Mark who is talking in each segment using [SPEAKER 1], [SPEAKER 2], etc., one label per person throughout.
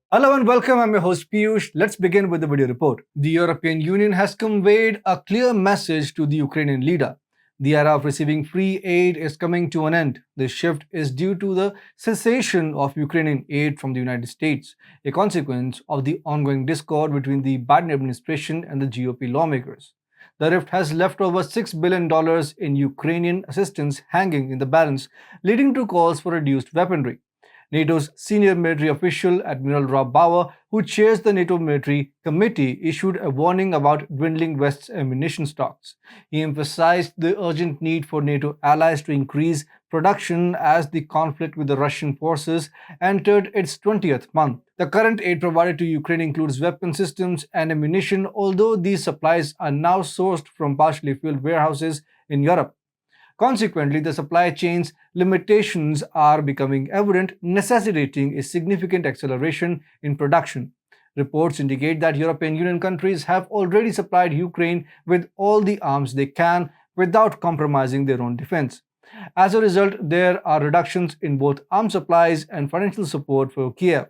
[SPEAKER 1] Hello and welcome. I'm your host Piyush. Let's begin with the video report. The European Union has conveyed a clear message to the Ukrainian leader. The era of receiving free aid is coming to an end. This shift is due to the cessation of Ukrainian aid from the United States, a consequence of the ongoing discord between the Biden administration and the GOP lawmakers. The rift has left over $6 billion in Ukrainian assistance hanging in the balance, leading to calls for reduced weaponry. NATO's senior military official, Admiral Rob Bauer, who chairs the NATO Military Committee, issued a warning about dwindling West's ammunition stocks. He emphasized the urgent need for NATO allies to increase production as the conflict with the Russian forces entered its 20th month. The current aid provided to Ukraine includes weapon systems and ammunition, although these supplies are now sourced from partially filled warehouses in Europe. Consequently, the supply chain's limitations are becoming evident, necessitating a significant acceleration in production. Reports indicate that European Union countries have already supplied Ukraine with all the arms they can without compromising their own defense. As a result, there are reductions in both arms supplies and financial support for Kiev.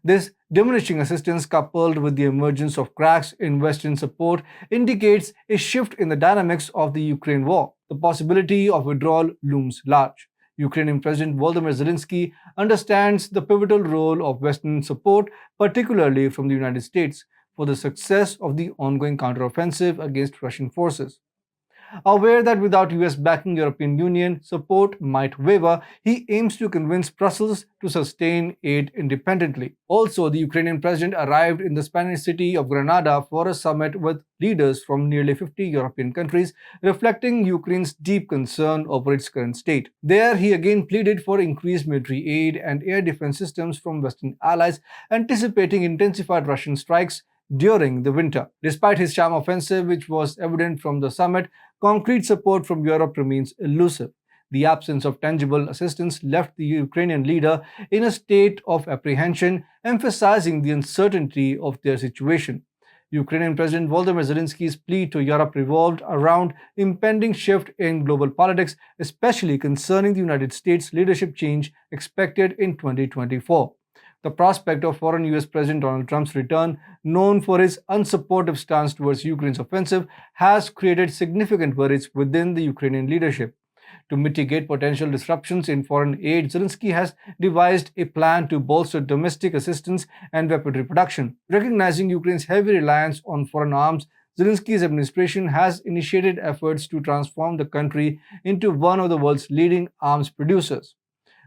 [SPEAKER 1] This diminishing assistance, coupled with the emergence of cracks in Western support, indicates a shift in the dynamics of the Ukraine war. The possibility of withdrawal looms large. Ukrainian President Volodymyr Zelensky understands the pivotal role of Western support, particularly from the United States, for the success of the ongoing counteroffensive against Russian forces. Aware that without US backing, European Union support might waver, he aims to convince Brussels to sustain aid independently. Also, the Ukrainian president arrived in the Spanish city of Granada for a summit with leaders from nearly 50 European countries, reflecting Ukraine's deep concern over its current state. There, he again pleaded for increased military aid and air defense systems from Western allies, anticipating intensified Russian strikes during the winter. Despite his charm offensive, which was evident from the summit, concrete support from Europe remains elusive. The absence of tangible assistance left the Ukrainian leader in a state of apprehension, emphasizing the uncertainty of their situation. Ukrainian President Volodymyr Zelensky's plea to Europe revolved around impending shift in global politics, especially concerning the United States leadership change expected in 2024. The prospect of foreign US President Donald Trump's return, known for his unsupportive stance towards Ukraine's offensive, has created significant worries within the Ukrainian leadership. To mitigate potential disruptions in foreign aid, Zelensky has devised a plan to bolster domestic assistance and weaponry production. Recognizing Ukraine's heavy reliance on foreign arms, Zelensky's administration has initiated efforts to transform the country into one of the world's leading arms producers.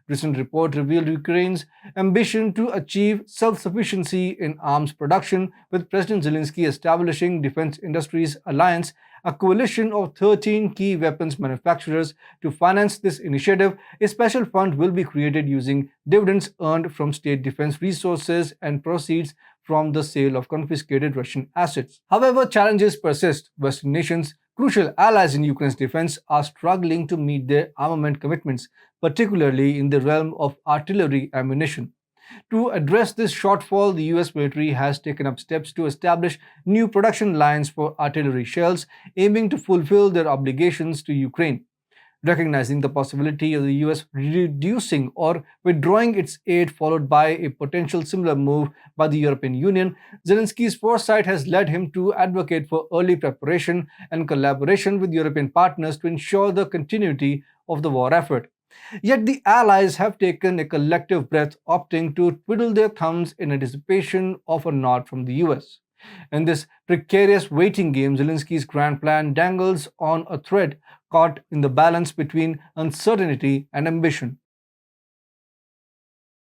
[SPEAKER 1] Recent report revealed Ukraine's ambition to achieve self-sufficiency in arms production, with President Zelensky establishing Defense Industries Alliance, a coalition of 13 key weapons manufacturers. To finance this initiative, a special fund will be created using dividends earned from state defense resources and proceeds from the sale of confiscated Russian assets. However, challenges persist. Western nations, crucial allies in Ukraine's defense, are struggling to meet their armament commitments, particularly in the realm of artillery ammunition. To address this shortfall, the US military has taken up steps to establish new production lines for artillery shells, aiming to fulfill their obligations to Ukraine. Recognizing the possibility of the US reducing or withdrawing its aid, followed by a potential similar move by the European Union, Zelensky's foresight has led him to advocate for early preparation and collaboration with European partners to ensure the continuity of the war effort. Yet the Allies have taken a collective breath, opting to twiddle their thumbs in anticipation of a nod from the US. In this precarious waiting game, Zelensky's grand plan dangles on a thread, caught in the balance between uncertainty and ambition.